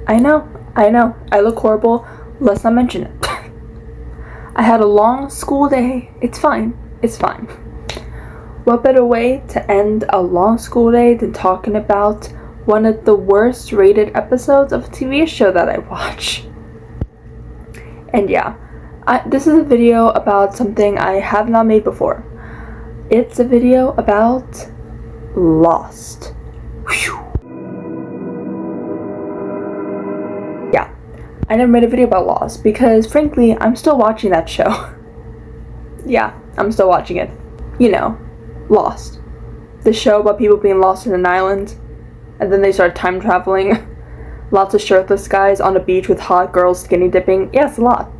I know, I look horrible. Let's not mention it. I had a long school day. It's fine. What better way to end a long school day than talking about one of the worst rated episodes of a TV show that I watch? And yeah, this is a video about something I have not made before. It's a video about Lost. Whew. Yeah, I never made a video about Lost because, frankly, I'm still watching that show. Yeah, I'm still watching it. You know, Lost. The show about people being lost in an island, and then they start time traveling. Lots of shirtless guys on a beach with hot girls skinny dipping. Yeah, it's a lot.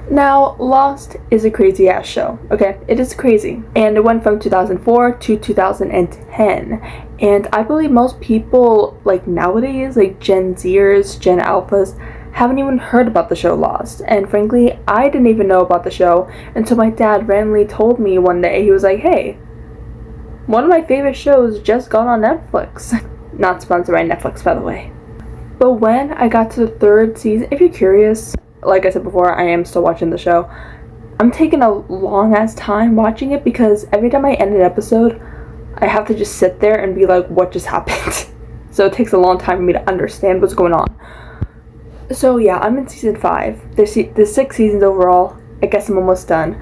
Now, Lost is a crazy ass show, okay? It is crazy. And it went from 2004 to 2010. And I believe most people, like nowadays, like Gen Zers, Gen Alphas, haven't even heard about the show Lost. And frankly, I didn't even know about the show until my dad randomly told me one day. He was like, hey, one of my favorite shows just got on Netflix. Not sponsored by Netflix, by the way. But when I got to the third season, if you're curious, like I said before, I am still watching the show. I'm taking a long ass time watching it because every time I end an episode, I have to just sit there and be like, what just happened? So it takes a long time for me to understand what's going on. So yeah, I'm in season 5. There's 6 seasons overall. I guess I'm almost done.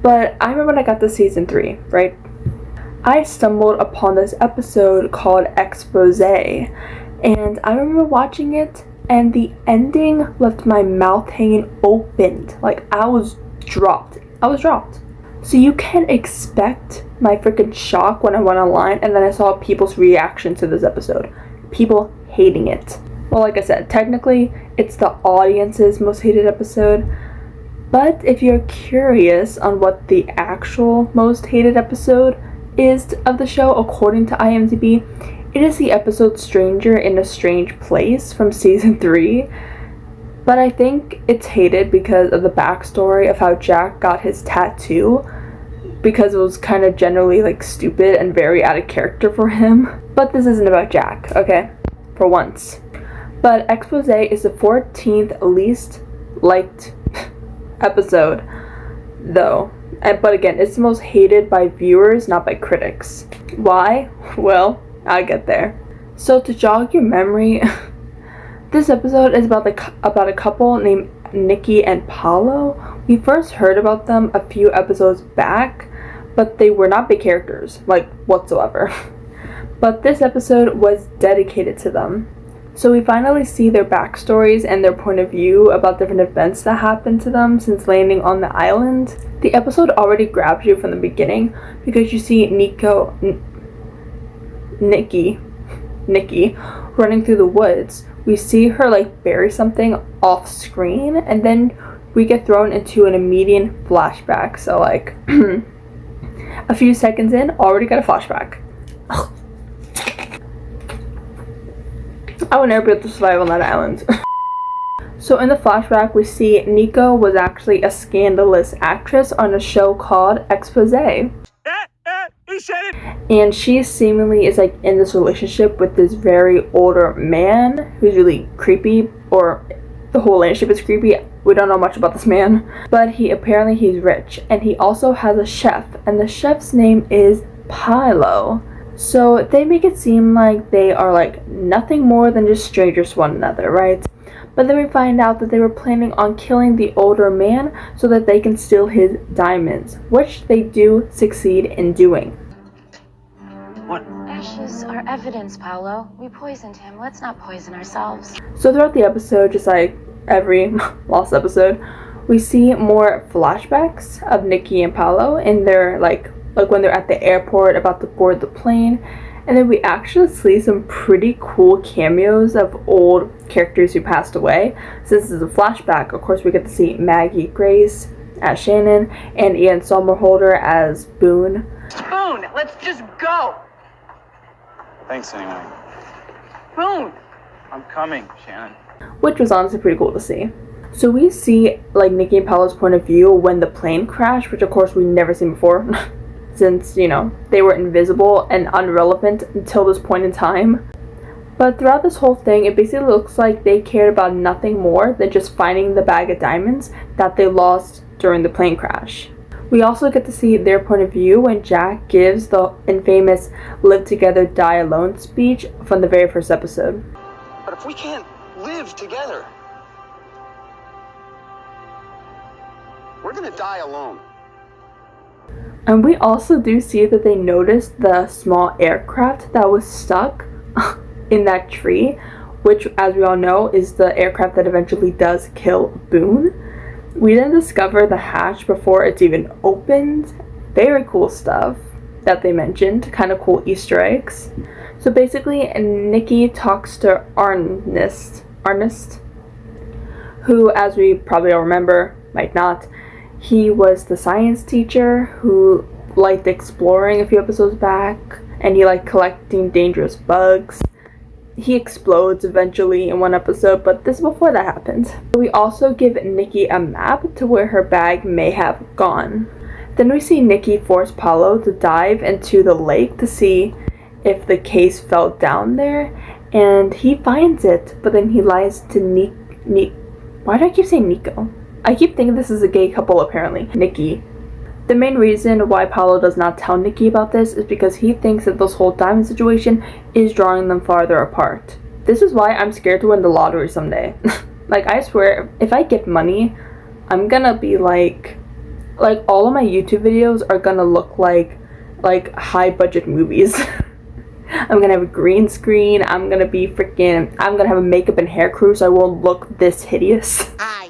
But I remember when I got to season 3, right? I stumbled upon this episode called Expose. And I remember watching it, and the ending left my mouth hanging opened. Like, I was dropped. So you can expect my freaking shock when I went online and then I saw people's reaction to this episode. People hating it. Well, like I said, technically, it's the audience's most hated episode. But if you're curious on what the actual most hated episode is of the show, according to IMDb, it is the episode Stranger in a Strange Place from season 3. But I think it's hated because of the backstory of how Jack got his tattoo, because it was kind of generally like stupid and very out of character for him. But this isn't about Jack, okay? For once. But Expose is the 14th least liked episode, though. But again, it's the most hated by viewers, not by critics. Why? Well, I'll get there. So to jog your memory, this episode is about a couple named Nikki and Paulo. We first heard about them a few episodes back, but they were not big characters, like whatsoever. But this episode was dedicated to them. So we finally see their backstories and their point of view about different events that happened to them since landing on the island. The episode already grabs you from the beginning because you see Nikki running through the woods. We see her like bury something off screen, and then we get thrown into an immediate flashback. So like a few seconds in, already got a flashback. I would never be able to survive on that island. So in the flashback, we see Nico was actually a scandalous actress on a show called Expose. And she seemingly is like in this relationship with this very older man who's really creepy, or the whole relationship is creepy. We don't know much about this man, but he's rich, and he also has a chef, and the chef's name is Paulo. So they make it seem like they are like nothing more than just strangers to one another, right? But then we find out that they were planning on killing the older man so that they can steal his diamonds, which they do succeed in doing. What? Ashes are evidence, Paulo. We poisoned him. Let's not poison ourselves. So throughout the episode, just like every Lost episode, we see more flashbacks of Nikki and Paulo in their like when they're at the airport about to board the plane. And then we actually see some pretty cool cameos of old characters who passed away. Since this is a flashback, of course we get to see Maggie Grace as Shannon and Ian Somerhalder as Boone. Boone, let's just go! Thanks anyway. Boone! I'm coming, Shannon. Which was honestly pretty cool to see. So we see like Nikki and Paulo's point of view when the plane crashed, which of course we've never seen before. Since, you know, they were invisible and irrelevant until this point in time. But throughout this whole thing, it basically looks like they cared about nothing more than just finding the bag of diamonds that they lost during the plane crash. We also get to see their point of view when Jack gives the infamous live together, die alone speech from the very first episode. But if we can't live together, we're gonna die alone. And we also do see that they noticed the small aircraft that was stuck in that tree, which, as we all know, is the aircraft that eventually does kill Boone. We then discover the hatch before it's even opened. Very cool stuff that they mentioned, kind of cool Easter eggs. So basically, Nikki talks to Ernest, who, as we probably all remember, might not, he was the science teacher who liked exploring a few episodes back, and he liked collecting dangerous bugs. He explodes eventually in one episode, but this is before that happened. We also give Nikki a map to where her bag may have gone. Then we see Nikki force Paolo to dive into the lake to see if the case fell down there, and he finds it, but then he lies to why do I keep saying Nico? I keep thinking this is a gay couple apparently. Nikki. The main reason why Paolo does not tell Nikki about this is because he thinks that this whole diamond situation is drawing them farther apart. This is why I'm scared to win the lottery someday. Like, I swear, if I get money, I'm gonna be like all of my YouTube videos are gonna look like high budget movies. I'm gonna have a green screen, I'm gonna have a makeup and hair crew so I won't look this hideous. Hi,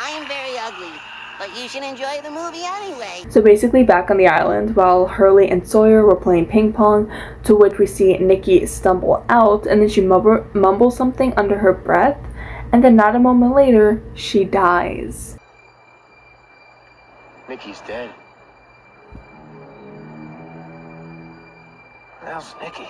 I am very ugly, but you should enjoy the movie anyway. So basically, back on the island, while Hurley and Sawyer were playing ping pong, to which we see Nikki stumble out, and then she mumbles something under her breath, and then not a moment later, she dies. Nikki's dead. How's Nikki?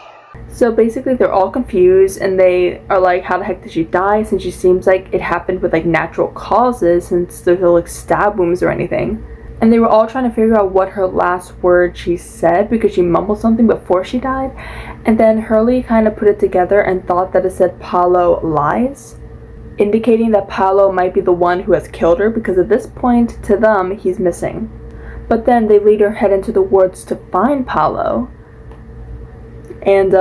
So basically, they're all confused, and they are like, how the heck did she die, since she seems like it happened with like natural causes, since there's no like stab wounds or anything. And they were all trying to figure out what her last word she said, because she mumbled something before she died. And then Hurley kind of put it together and thought that it said Paolo lies, indicating that Paolo might be the one who has killed her, because at this point, to them, he's missing. But then they later head into the woods to find Paolo. And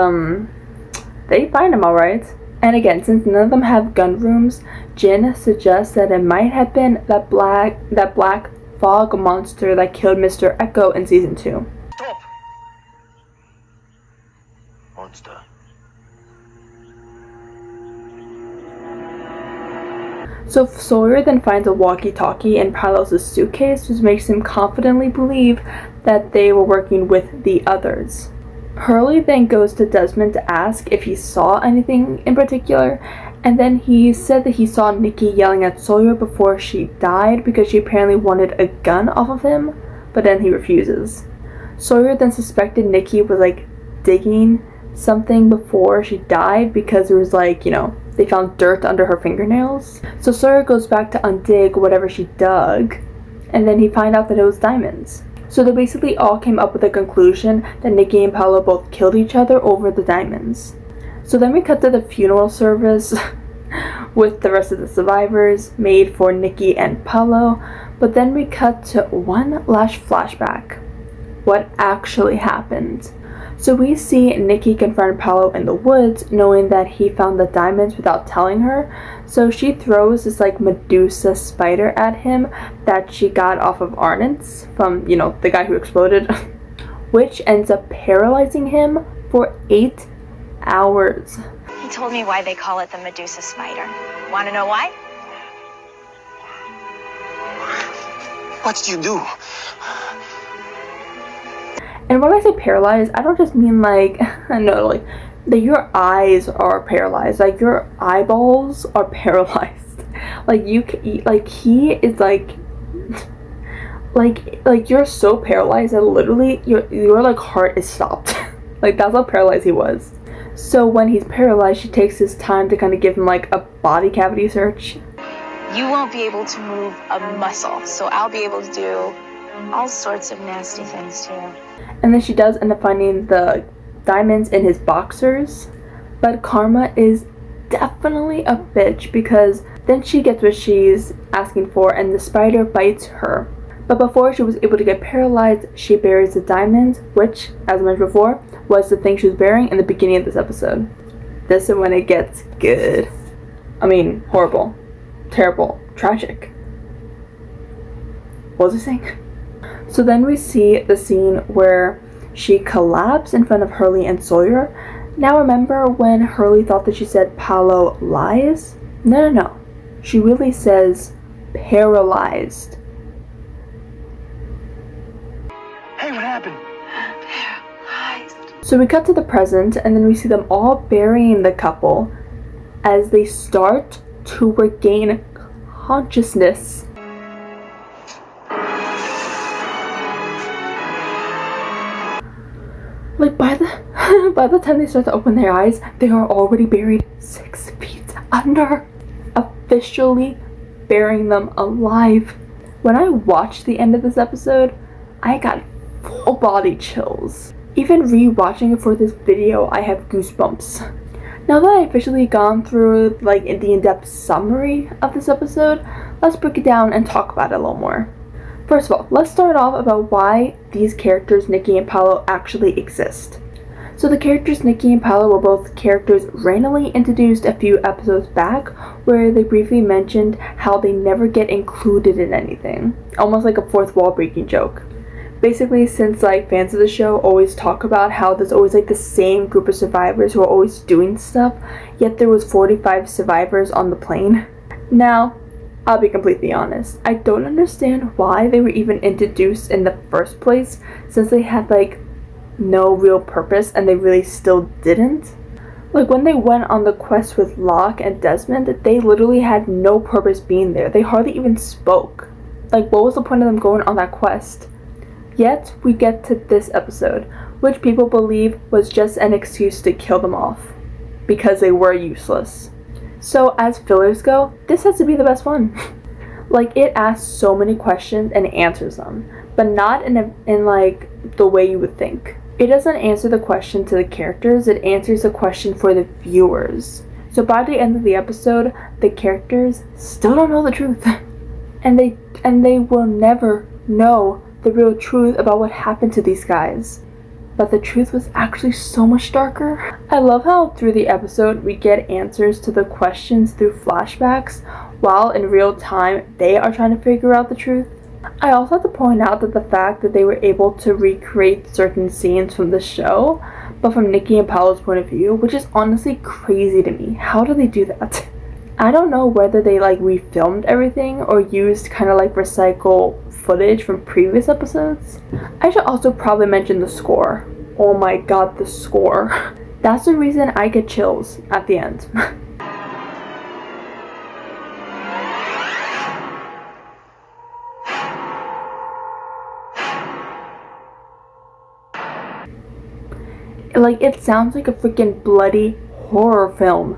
they find him alright. And again, since none of them have gun rooms, Jin suggests that it might have been that black fog monster that killed Mr. Echo in season 2. Stop! Monster. So Sawyer then finds a walkie-talkie in Paolo's suitcase, which makes him confidently believe that they were working with the others. Hurley then goes to Desmond to ask if he saw anything in particular, and then he said that he saw Nikki yelling at Sawyer before she died because she apparently wanted a gun off of him, but then he refuses. Sawyer then suspected Nikki was like digging something before she died because there was like, they found dirt under her fingernails. So Sawyer goes back to undig whatever she dug, and then he finds out that it was diamonds. So they basically all came up with a conclusion that Nikki and Paolo both killed each other over the diamonds. So then we cut to the funeral service with the rest of the survivors made for Nikki and Paolo, but then we cut to one last flashback. What actually happened? So we see Nikki confront Paolo in the woods, knowing that he found the diamonds without telling her. So she throws this like Medusa spider at him that she got off of Arnott's from, the guy who exploded, which ends up paralyzing him for 8 hours. He told me why they call it the Medusa spider. Want to know why? What did you do? And when I say paralyzed, I don't just mean like, that your eyes are paralyzed, like your eyeballs are paralyzed. Like he is like you're so paralyzed that literally your like heart is stopped. Like that's how paralyzed he was. So when he's paralyzed, she takes his time to kind of give him like a body cavity search. You won't be able to move a muscle, so I'll be able to do all sorts of nasty things to you. And then she does end up finding the diamonds in his boxers, But Karma is definitely a bitch because then she gets what she's asking for and the spider bites her. But before she was able to get paralyzed, she buries the diamonds, which, as I mentioned before, was the thing she was burying in the beginning of this episode. This is when it gets good. I mean, horrible, terrible, tragic. What was I saying? So then we see the scene where she collapsed in front of Hurley and Sawyer. Now remember when Hurley thought that she said Paolo lies? No. She really says paralyzed. Hey, what happened? So we cut to the present and then we see them all burying the couple as they start to regain consciousness. Like by the time they start to open their eyes, they are already buried 6 feet under, officially burying them alive. When I watched the end of this episode, I got full body chills. Even re-watching it for this video, I have goosebumps. Now that I've officially gone through the in-depth summary of this episode, let's break it down and talk about it a little more. First of all, let's start off about why these characters, Nikki and Paolo, actually exist. So the characters Nikki and Paolo were both characters randomly introduced a few episodes back, where they briefly mentioned how they never get included in anything. Almost like a fourth wall breaking joke. Basically, since fans of the show always talk about how there's always the same group of survivors who are always doing stuff, yet there was 45 survivors on the plane. Now, I'll be completely honest, I don't understand why they were even introduced in the first place, since they had no real purpose and they really still didn't. When they went on the quest with Locke and Desmond, they literally had no purpose being there. They hardly even spoke. What was the point of them going on that quest? Yet, we get to this episode, which people believe was just an excuse to kill them off, because they were useless. So, as fillers go, this has to be the best one. It asks so many questions and answers them, but not in the way you would think. It doesn't answer the question to the characters, it answers the question for the viewers. So by the end of the episode, the characters still don't know the truth. and they will never know the real truth about what happened to these guys. But the truth was actually so much darker. I love how through the episode we get answers to the questions through flashbacks, while in real time they are trying to figure out the truth. I also have to point out that the fact that they were able to recreate certain scenes from the show, but from Nikki and Paolo's point of view, which is honestly crazy to me. How do they do that? I don't know whether they refilmed everything or used recycle footage from previous episodes. I should also probably mention the score. Oh my god, the score. That's the reason I get chills at the end. It sounds like a freaking bloody horror film.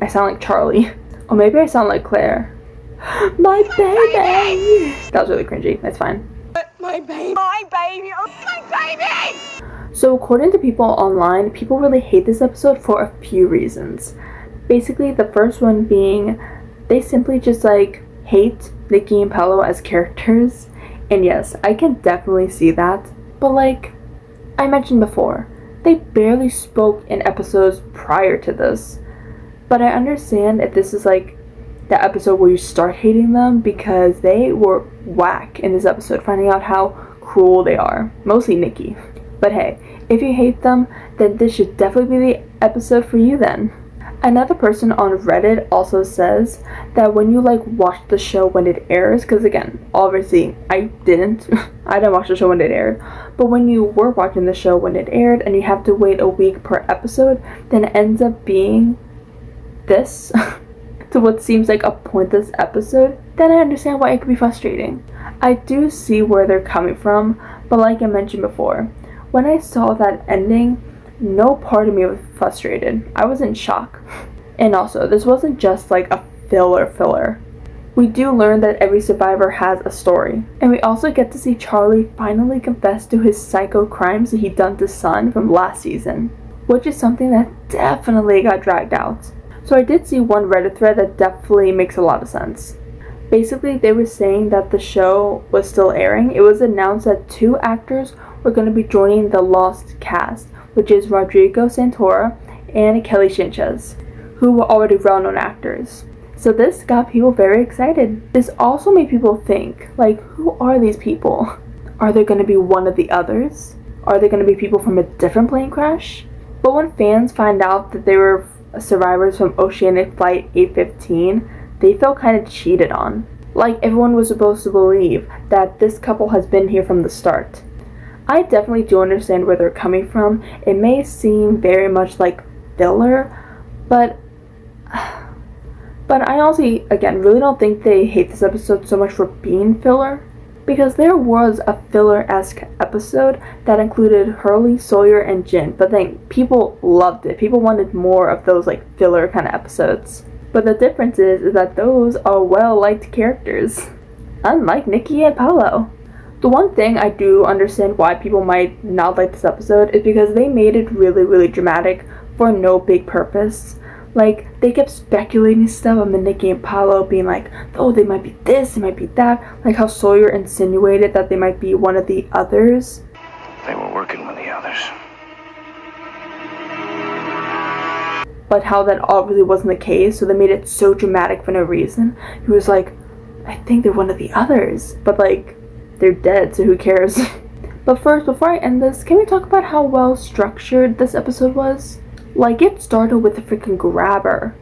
I sound like Charlie. Or maybe I sound like Claire. My baby! That was really cringy. That's fine. My baby! My baby! Oh, my baby! So according to people online, people really hate this episode for a few reasons. Basically, the first one being they simply just hate Nikki and Paolo as characters. And yes, I can definitely see that. But I mentioned before, they barely spoke in episodes prior to this. But I understand if this is the episode where you start hating them, because they were whack in this episode, finding out how cruel they are. Mostly Nikki. But hey, if you hate them, then this should definitely be the episode for you then. Another person on Reddit also says that when you watch the show when it airs, because again, obviously I didn't watch the show when it aired, but when you were watching the show when it aired and you have to wait a week per episode, then it ends up being this to what seems like a pointless episode, then I understand why it could be frustrating. I do see where they're coming from, but like I mentioned before, when I saw that ending, no part of me was frustrated. I was in shock. And also, this wasn't just a filler. We do learn that every survivor has a story. And we also get to see Charlie finally confess to his psycho crimes that he'd done to Sun from last season. which is something that definitely got dragged out. So I did see one Reddit thread that definitely makes a lot of sense. Basically, they were saying that the show was still airing. It was announced that 2 actors were going to be joining the Lost cast, which is Rodrigo Santoro and Kelly Sanchez, who were already well-known actors. So this got people very excited. This also made people think, like, who are these people? Are they going to be one of the others? Are they going to be people from a different plane crash? But when fans find out that they were survivors from Oceanic Flight 815, they felt kind of cheated on. Like everyone was supposed to believe that this couple has been here from the start. I definitely do understand where they're coming from. It may seem very much like filler, but I honestly, again, really don't think they hate this episode so much for being filler, because there was a filler-esque episode that included Hurley, Sawyer, and Jin, but then people loved it. People wanted more of those like filler kind of episodes. But the difference is that those are well-liked characters, unlike Nikki and Paolo. The one thing I do understand why people might not like this episode is because they made it really, really dramatic for no big purpose. Like, they kept speculating stuff on the Nikki and Paolo being like, oh, they might be this, they might be that. Like how Sawyer insinuated that they might be one of the others. They were working with the others. But how that obviously wasn't the case, so they made it so dramatic for no reason. He was like, I think they're one of the others, but like, they're dead, so who cares? But first, before I end this, can we talk about how well structured this episode was? Like, it started with a freaking grabber,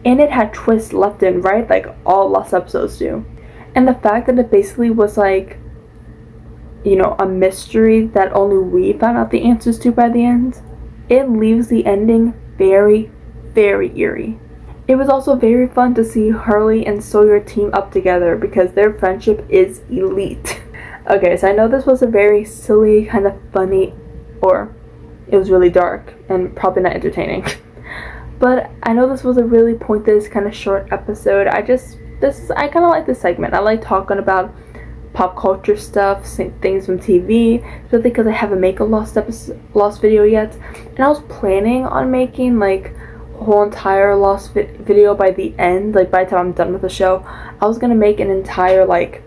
and it had twists left and right like all Lost episodes do. And the fact that it basically was like, you know, a mystery that only we found out the answers to by the end, it leaves the ending very, very eerie. It was also very fun to see Hurley and Sawyer team up together because their friendship is elite. Okay, so I know this was a very silly, kind of funny, or it was really dark and probably not entertaining. But I know this was a really pointless, kind of short episode. I kind of like this segment. I like talking about pop culture stuff, things from TV, especially because I haven't made a Lost video yet. And I was planning on making like a whole entire Lost video by the end, like by the time I'm done with the show. I was gonna make an entire like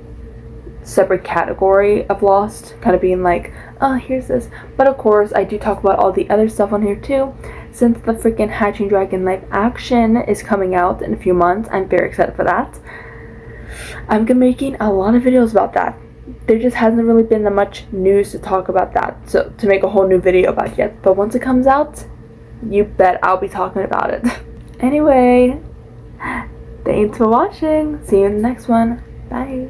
separate category of Lost, kind of being like, oh, here's this. But of course, I do talk about all the other stuff on here too. Since the freaking Hatching Dragon live action is coming out in a few months, I'm very excited for that. I'm gonna be making a lot of videos about that. There just hasn't really been that much news to talk about that, so to make a whole new video about yet. But once it comes out, you bet I'll be talking about it. Anyway, thanks for watching. See you in the next one. Bye.